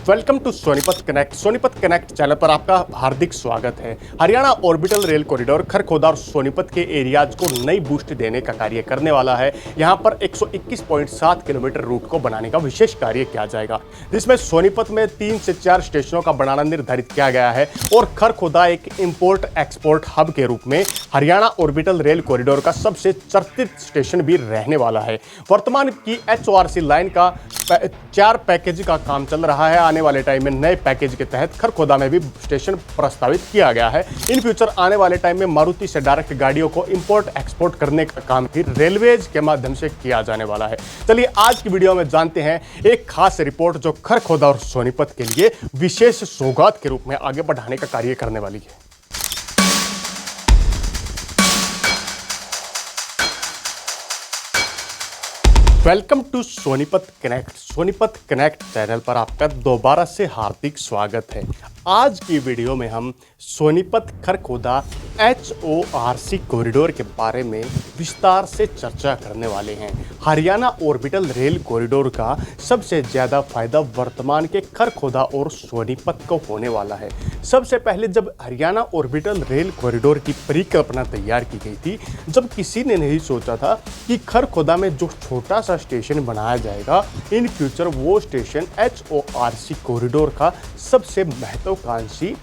Welcome to Sonipat connect. Sonipat connect channel पर आपका हार्दिक स्वागत है। Haryana orbital rail corridor Kharkhoda और सोनीपत के एरियाज को नई बूस्ट देने का कार्य करने वाला है। यहां पर 121.7 किलोमीटर रूट को बनाने का विशेष कार्य किया जाएगा, जिसमें सोनीपत में 3 से 4 स्टेशनों का बनाना निर्धारित किया गया है और खरखोदा एक इंपोर्ट एक्सपोर्ट हब के रूप में हरियाणा ऑर्बिटल रेल कॉरिडोर का सबसे चर्चित स्टेशन भी रहने वाला है। वर्तमान की HORC लाइन का 4 पैकेज का काम चल रहा है। आने वाले टाइम में नए पैकेज के तहत खरखोदा में भी स्टेशन प्रस्तावित किया गया है। इन फ्यूचर आने वाले टाइम में मारुति से डायरेक्ट गाड़ियों को इंपोर्ट एक्सपोर्ट करने का काम भी रेलवेज के माध्यम से किया जाने वाला है। चलिए आज की वीडियो में जानते हैं एक खास रिपोर्ट जो खरखोदा और सोनीपत के लिए विशेष सौगात के रूप में आगे बढ़ाने का कार्य करने वाली है। Welcome to Sonipat connect. Sonipat connect channel पर आपका दोबारा से हार्दिक स्वागत है। आज की वीडियो में हम सोनीपत खरखोदा HORC कॉरिडोर के बारे में विस्तार से चर्चा करने वाले हैं। हरियाणा ऑर्बिटल रेल कॉरिडोर का सबसे ज़्यादा फायदा वर्तमान के खरखोदा और सोनीपत को होने वाला है। सबसे पहले जब हरियाणा ऑर्बिटल रेल कॉरिडोर की परिकल्पना तैयार की गई थी, जब किसी ने नहीं सोचा था कि खरखोदा में जो छोटा सा स्टेशन बनाया जाएगा इन फ्यूचर वो स्टेशन HORC कॉरिडोर का सबसे महत्वाकांक्षी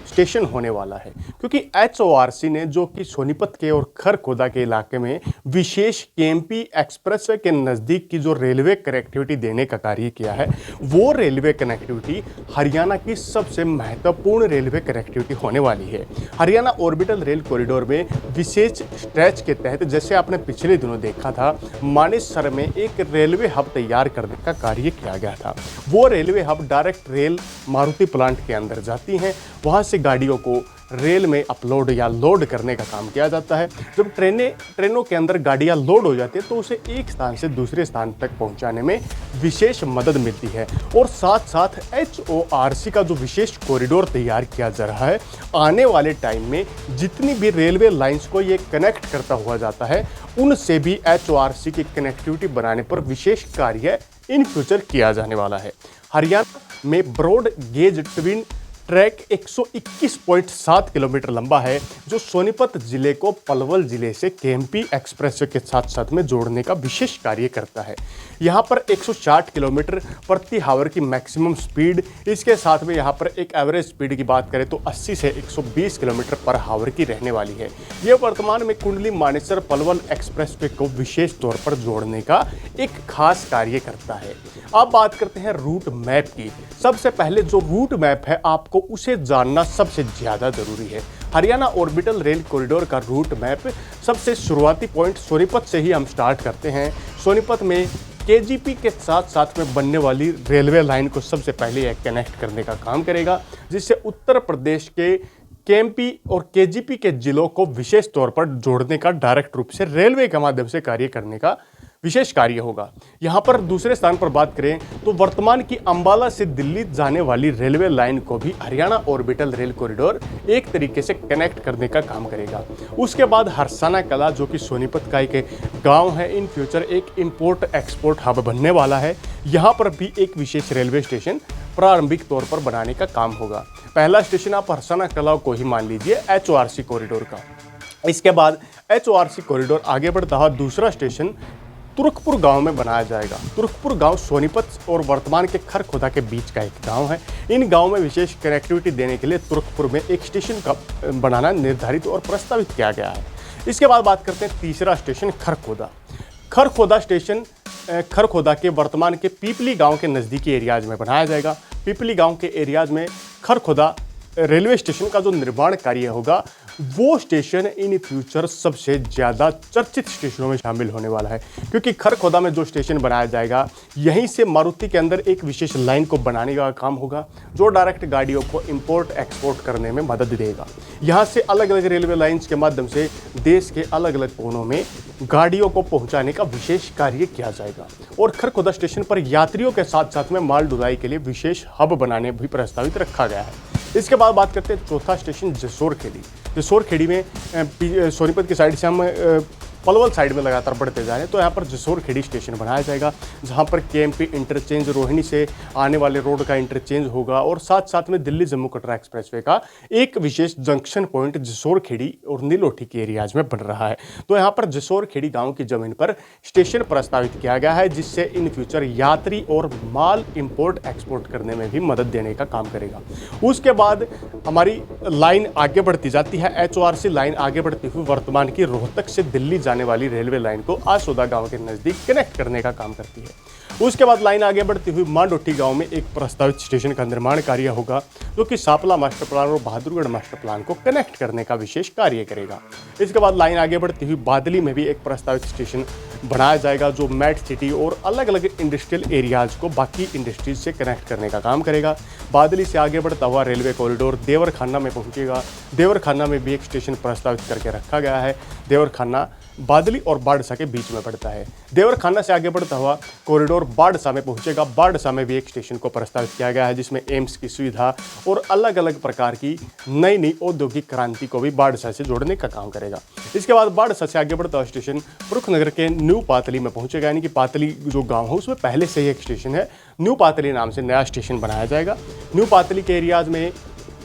स्टेशन होने वाला है, क्योंकि HORC ने जो कि सोनीपत के और खरखोदा के इलाके में विशेष KMP एक्सप्रेस के नज़दीक की जो रेलवे कनेक्टिविटी देने का कार्य किया है, वो रेलवे कनेक्टिविटी हरियाणा की सबसे महत्वपूर्ण रेलवे कनेक्टिविटी होने वाली है। हरियाणा ऑर्बिटल रेल कॉरिडोर में विशेष स्ट्रेच के तहत, जैसे आपने पिछले दिनों देखा था, मानेसर में एक रेलवे हब तैयार करने का कार्य किया गया था। वो railway hub direct rail Maruti plant के अंदर जाती हैं, वहाँ से गाड़ियों को रेल में अपलोड या लोड करने का काम किया जाता है। जब ट्रेनों के अंदर गाड़ियां लोड हो जाती है तो उसे एक स्थान से दूसरे स्थान तक पहुंचाने में विशेष मदद मिलती है। और साथ साथ HORC का जो विशेष कॉरिडोर तैयार किया जा रहा है, आने वाले टाइम में जितनी भी रेलवे लाइंस को ये कनेक्ट करता हुआ जाता है, उनसे भी HORC की कनेक्टिविटी बनाने पर विशेष कार्य इन फ्यूचर किया जाने वाला है। हरियाणा में broad gauge twin track 121.7 kilometre लंबा है, जो सोनीपत जिले को पलवल जिले से KMP एक्सप्रेस के साथ साथ में जोड़ने का विशेष कार्य करता है। यहाँ पर 160 किलोमीटर प्रति हावर की मैक्सिमम स्पीड, इसके साथ में यहाँ पर एक एवरेज स्पीड की बात करें तो 80 से 120 किलोमीटर पर हावर की रहने वाली है। ये वर्तमान में कुंडली मानेसर पलवल एक्सप्रेस वे को विशेष तौर पर जोड़ने का एक खास कार्य करता है। अब बात करते हैं रूट मैप की। सबसे पहले जो रूट मैप है आपको उसे जानना सबसे ज़्यादा ज़रूरी है। हरियाणा ऑर्बिटल रेल कॉरिडोर का रूट मैप सबसे शुरुआती पॉइंट सोनीपत से ही हम स्टार्ट करते हैं। सोनीपत में KGP के साथ साथ में बनने वाली रेलवे लाइन को सबसे पहले यह कनेक्ट करने का काम करेगा, जिससे उत्तर प्रदेश के KMP और KGP के जिलों को विशेष तौर पर जोड़ने का डायरेक्ट रूप से रेलवे के माध्यम से कार्य करने का विशेष कार्य होगा। यहाँ पर दूसरे स्थान पर बात करें तो वर्तमान की अंबाला से दिल्ली जाने वाली रेलवे लाइन को भी हरियाणा ऑर्बिटल रेल कॉरिडोर एक तरीके से कनेक्ट करने का काम करेगा। उसके बाद हरसाना कला, जो कि सोनीपत का एक गांव है, इन फ्यूचर एक इंपोर्ट एक्सपोर्ट हब बनने वाला है। यहाँ पर भी एक विशेष रेलवे स्टेशन प्रारंभिक तौर पर बनाने का काम होगा। पहला स्टेशन आप हरसाना कला को ही मान लीजिए HORC कॉरिडोर का। इसके बाद HORC कॉरिडोर आगे बढ़ता हुआ दूसरा स्टेशन तुर्कपुर गांव में बनाया जाएगा। तुर्कपुर गांव सोनीपत और वर्तमान के खरखोदा के बीच का एक गांव है। इन गांव में विशेष कनेक्टिविटी देने के लिए तुर्कपुर में एक स्टेशन का बनाना निर्धारित और प्रस्तावित किया गया है। इसके बाद बात करते हैं तीसरा स्टेशन खरखोदा। खरखोदा स्टेशन खरखोदा के वर्तमान के पीपली गाँव के नज़दीकी एरियाज में बनाया जाएगा। पीपली गाँव के एरियाज में खरखोदा रेलवे स्टेशन का जो निर्माण कार्य होगा, वो स्टेशन इन फ्यूचर सबसे ज़्यादा चर्चित स्टेशनों में शामिल होने वाला है, क्योंकि खरखोदा में जो स्टेशन बनाया जाएगा, यहीं से मारुति के अंदर एक विशेष लाइन को बनाने का काम होगा, जो डायरेक्ट गाड़ियों को इंपोर्ट एक्सपोर्ट करने में मदद देगा। यहाँ से अलग अलग रेलवे लाइंस के माध्यम से देश के अलग अलग कोनों में गाड़ियों को पहुँचाने का विशेष कार्य किया जाएगा। और खरखोदा स्टेशन पर यात्रियों के साथ साथ में माल ढुलाई के लिए विशेष हब बनाने भी प्रस्तावित रखा गया है। इसके बाद बात करते हैं चौथा स्टेशन जसोर खेड़ी। जसोर खेड़ी में सोनीपत की साइड से हम पलवल साइड में लगातार बढ़ते जा रहे हैं। तो यहाँ पर जसोर खेड़ी स्टेशन बनाया जाएगा, जहाँ पर केएमपी इंटरचेंज, रोहिणी से आने वाले रोड का इंटरचेंज होगा और साथ साथ में दिल्ली जम्मू कटरा एक्सप्रेसवे का एक विशेष जंक्शन पॉइंट जसोर खेड़ी और नीलोठी के एरियाज में बन रहा है। तो यहाँ पर जसोर खेड़ी गांव की जमीन पर स्टेशन प्रस्तावित किया गया है, जिससे इन फ्यूचर यात्री और माल इंपोर्ट एक्सपोर्ट करने में भी मदद देने का काम करेगा। उसके बाद हमारी लाइन आगे बढ़ती जाती है, एचओआरसी लाइन आगे बढ़ती हुई वर्तमान की रोहतक से दिल्ली जाने वाली रेलवे लाइन को आसोदा गांव के नजदीक कनेक्ट करने का काम करती है। उसके बाद लाइन आगे बढ़ती हुई मांडोठी गांव में एक प्रस्तावित स्टेशन का निर्माण कार्य होगा, जो कि सापला मास्टर प्लान और बहादुरगढ़ मास्टर प्लान को कनेक्ट करने का विशेष कार्य करेगा। इसके बाद लाइन आगे बढ़ती हुई बादली में भी एक प्रस्तावित स्टेशन बनाया जाएगा, जो मैट सिटी और अलग अलग इंडस्ट्रियल एरियाज को बाकी इंडस्ट्रीज से कनेक्ट करने का काम करेगा। बादली से आगे बढ़ता हुआ रेलवे कॉरिडोर देवरखाना में पहुंचेगा। देवरखाना में भी एक स्टेशन प्रस्तावित करके रखा गया है। देवरखाना बादली और बाड़सा के बीच में पड़ता है। देवरखाना से आगे बढ़ता हुआ कॉरिडोर बाड़सा में पहुंचेगा। बाड़सा में भी एक स्टेशन को प्रस्तावित किया गया है, जिसमें एम्स की सुविधा और अलग अलग प्रकार की नई नई औद्योगिक क्रांति को भी बाड़सा से जोड़ने का काम करेगा। इसके बाद बाड़सा से आगे बढ़ता हुआ स्टेशन पुरुखनगर के न्यू पातली में पहुंचेगा, यानी कि पातली जो गाँव है उसमें पहले से ही एक स्टेशन है। न्यू पातली नाम से नया स्टेशन बनाया जाएगा। न्यू पातली के एरियाज में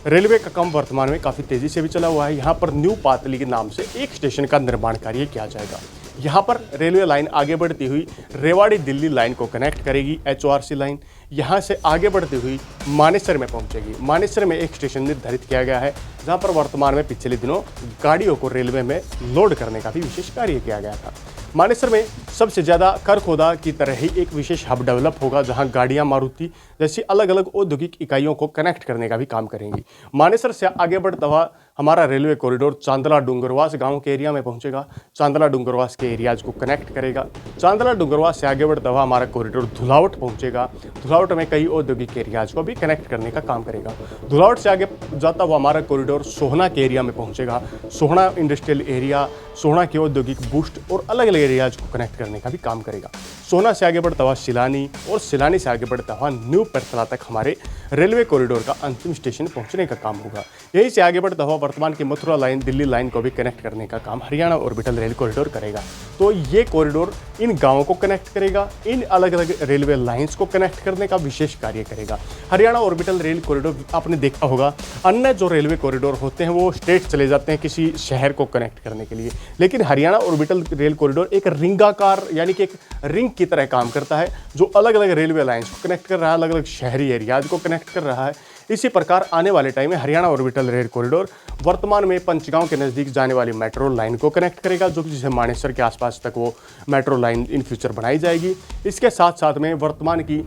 रेलवे का काम वर्तमान में काफ़ी तेज़ी से भी चला हुआ है। यहाँ पर न्यू पातली के नाम से एक स्टेशन का निर्माण कार्य किया जाएगा। यहाँ पर रेलवे लाइन आगे बढ़ती हुई रेवाड़ी दिल्ली लाइन को कनेक्ट करेगी, एचओआरसी लाइन। यहाँ से आगे बढ़ती हुई मानेसर में पहुँचेगी। मानेसर में एक स्टेशन निर्धारित किया गया है, जहाँ पर वर्तमान में पिछले दिनों गाड़ियों को रेलवे में लोड करने का भी विशेष कार्य किया गया था। मानेसर में सबसे ज़्यादा खरखोदा की तरह ही एक विशेष हब डेवलप होगा, जहां गाड़ियां मारुति जैसी अलग अलग औद्योगिक इकाइयों को कनेक्ट करने का भी काम करेंगी। मानेसर से आगे बढ़ता हुआ हमारा रेलवे कॉरिडोर चांदला डूंगरवास गांव के एरिया में पहुंचेगा। चांदला डूंगरवास के एरियाज को कनेक्ट करेगा। चांदला डूंगरवास से आगे बढ़ता हुआ हमारा कॉरिडोर धुलावट पहुंचेगा। धुलावट में कई औद्योगिक एरियाज को भी कनेक्ट करने का काम करेगा। धुलावट से आगे जाता हुआ हमारा कॉरिडोर सोहना के एरिया में पहुंचेगा। सोहना इंडस्ट्रियल एरिया, सोहना के औद्योगिक बूस्ट और अलग अलग एरियाज को कनेक्ट करने का भी काम करेगा। सोहना से आगे बढ़ता हुआ सिलानी और सिलानी से आगे बढ़ता हुआ न्यू पेरथला तक हमारे रेलवे कॉरिडोर का अंतिम स्टेशन पहुंचने का काम होगा। यहीं से आगे बढ़ता हुआ वर्तमान की मथुरा लाइन दिल्ली लाइन को भी कनेक्ट करने का काम हरियाणा ऑर्बिटल रेल कॉरिडोर करेगा। तो ये कॉरिडोर इन गांवों को कनेक्ट करेगा, इन अलग अलग रेलवे लाइंस को कनेक्ट करने का विशेष कार्य करेगा। हरियाणा ऑर्बिटल रेल कॉरिडोर आपने देखा होगा, अन्य जो रेलवे कॉरिडोर होते हैं वो स्ट्रेट चले जाते हैं किसी शहर को कनेक्ट करने के लिए, लेकिन हरियाणा ऑर्बिटल रेल कॉरिडोर एक रिंगाकार यानी कि एक रिंग की तरह काम करता है, जो अलग अलग रेलवे लाइंस को कनेक्ट कर रहा है, अलग अलग शहरी एरियाज को कनेक्ट कर रहा है। इसी प्रकार आने वाले टाइम में हरियाणा ऑर्बिटल रेल कॉरिडोर वर्तमान में पंचगांव के नज़दीक जाने वाली मेट्रो लाइन को कनेक्ट करेगा, जो कि जिसे मानेसर के आसपास तक वो मेट्रो लाइन इन फ्यूचर बनाई जाएगी। इसके साथ साथ में वर्तमान की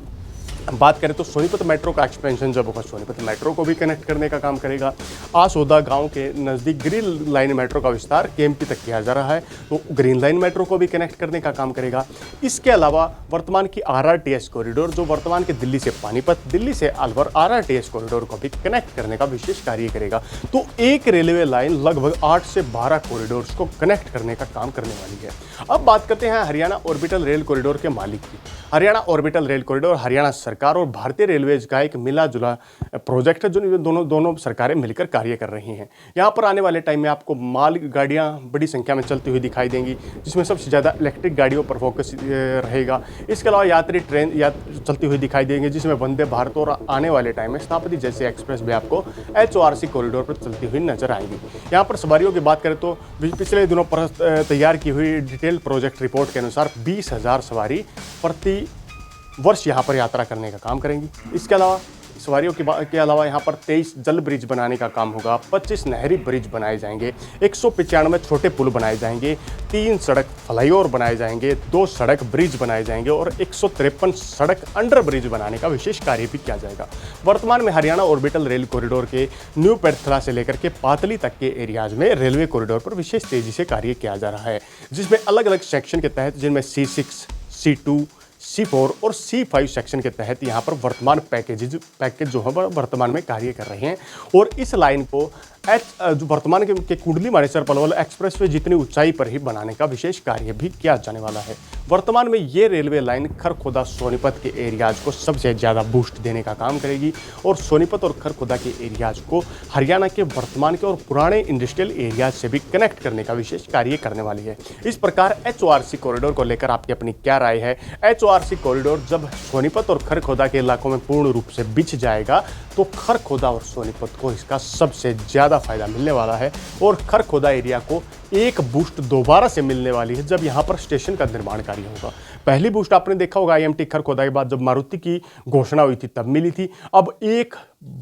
बात करें तो सोनीपत मेट्रो का एक्सपेंशन जब होगा, सोनीपत मेट्रो को भी कनेक्ट करने का काम करेगा। आसोदा गांव के नज़दीक ग्रीन लाइन मेट्रो का विस्तार केएमपी तक किया जा रहा है, तो ग्रीन लाइन मेट्रो को भी कनेक्ट करने का काम करेगा। इसके अलावा वर्तमान की आरआरटीएस कॉरिडोर, जो वर्तमान के दिल्ली से पानीपत, दिल्ली से अलवर आरआरटीएस कॉरिडोर को भी कनेक्ट करने का विशेष कार्य करेगा। तो एक रेलवे लाइन लगभग 8 से 12 कॉरिडोर्स को कनेक्ट करने का काम करने वाली है। अब बात करते हैं हरियाणा ऑर्बिटल रेल कॉरिडोर के मालिक की। Haryana orbital rail corridor Haryana सरकार और भारतीय रेलवेज का एक मिला जुला प्रोजेक्ट है, जो दोनों सरकारें मिलकर कार्य कर रही हैं। यहाँ पर आने वाले टाइम में आपको माल गाड़ियाँ बड़ी संख्या में चलती हुई दिखाई देंगी, जिसमें सबसे ज़्यादा इलेक्ट्रिक गाड़ियों पर फोकस रहेगा। इसके अलावा यात्री ट्रेन चलती हुई दिखाई देंगी, जिसमें वंदे भारत और आने वाले टाइम में शताब्दी जैसे एक्सप्रेस भी आपको एचओआरसी कॉरिडोर पर चलती हुई नजर आएंगी। यहाँ पर सवारियों की बात करें तो पिछले दिनों पर तैयार की हुई डिटेल प्रोजेक्ट रिपोर्ट के अनुसार 20,000 सवारी प्रति वर्ष यहाँ पर यात्रा करने का काम करेंगी। इसके अलावा सवारियों के अलावा यहाँ पर 23 जल ब्रिज बनाने का काम होगा, 25 नहरी ब्रिज बनाए जाएंगे, 195 छोटे पुल बनाए जाएंगे, 3 सड़क फ्लाईओवर बनाए जाएंगे, 2 सड़क ब्रिज बनाए जाएंगे और 153 सड़क अंडर ब्रिज बनाने का विशेष कार्य भी किया जाएगा। वर्तमान में हरियाणा ऑर्बिटल रेल कॉरिडोर के न्यू पेरथला से लेकर के पातली तक के एरियाज में रेलवे कॉरिडोर पर विशेष तेजी से कार्य किया जा रहा है, जिसमें अलग अलग सेक्शन के तहत, जिनमें C6, C2, C4 और C5 सेक्शन के तहत यहाँ पर वर्तमान पैकेज जो है वर्तमान में कार्य कर रहे हैं। और इस लाइन को जो वर्तमान के कुंडली मानेसर पलवल एक्सप्रेसवे जितनी ऊंचाई पर ही बनाने का विशेष कार्य भी किया जाने वाला है। वर्तमान में ये रेलवे लाइन खरखोदा सोनीपत के एरियाज को सबसे ज़्यादा बूस्ट देने का काम करेगी और सोनीपत और खरखोदा के एरियाज को हरियाणा के वर्तमान के और पुराने इंडस्ट्रियल एरियाज से भी कनेक्ट करने का विशेष कार्य करने वाली है। इस प्रकार HORC कॉरिडोर को लेकर आपकी अपनी क्या राय है? HORC कॉरिडोर जब सोनीपत और खरखोदा के इलाकों में पूर्ण रूप से बिछ जाएगा तो खरखोदा और सोनीपत को इसका सबसे ज़्यादा फायदा मिलने वाला है और खरखोदा एरिया को एक बूस्ट दोबारा से मिलने वाली है जब यहाँ पर स्टेशन का निर्माण कार्य होगा। पहली बूस्ट आपने देखा होगा IMT खरखोदा के बाद जब मारुति की घोषणा हुई थी तब मिली थी। अब एक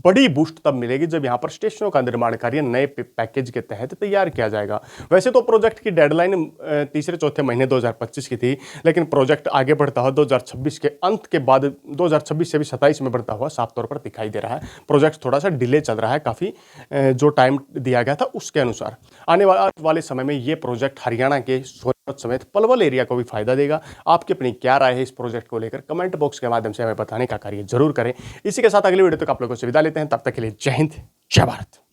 बड़ी बूस्ट तब मिलेगी जब यहाँ पर स्टेशनों का निर्माण कार्य नए पैकेज के तहत तैयार किया जाएगा। वैसे तो प्रोजेक्ट की डेडलाइन तीसरे चौथे महीने 2025 की थी, लेकिन प्रोजेक्ट आगे बढ़ता हुआ 2026 के अंत के बाद 2026 से भी 27 में बढ़ता हुआ साफ तौर पर दिखाई दे रहा है। प्रोजेक्ट थोड़ा सा डिले चल रहा है, काफ़ी जो टाइम दिया गया था उसके अनुसार। आने वाले समय में ये प्रोजेक्ट हरियाणा के सोनीपत समेत पलवल एरिया को भी फायदा देगा। आपकी अपनी क्या राय है इस प्रोजेक्ट को लेकर? कमेंट बॉक्स के माध्यम से हमें बताने का कार्य जरूर करें। इसी के साथ अगली वीडियो तक आप लोगों से विदा लेते हैं। तब तक के लिए जय हिंद, जय भारत।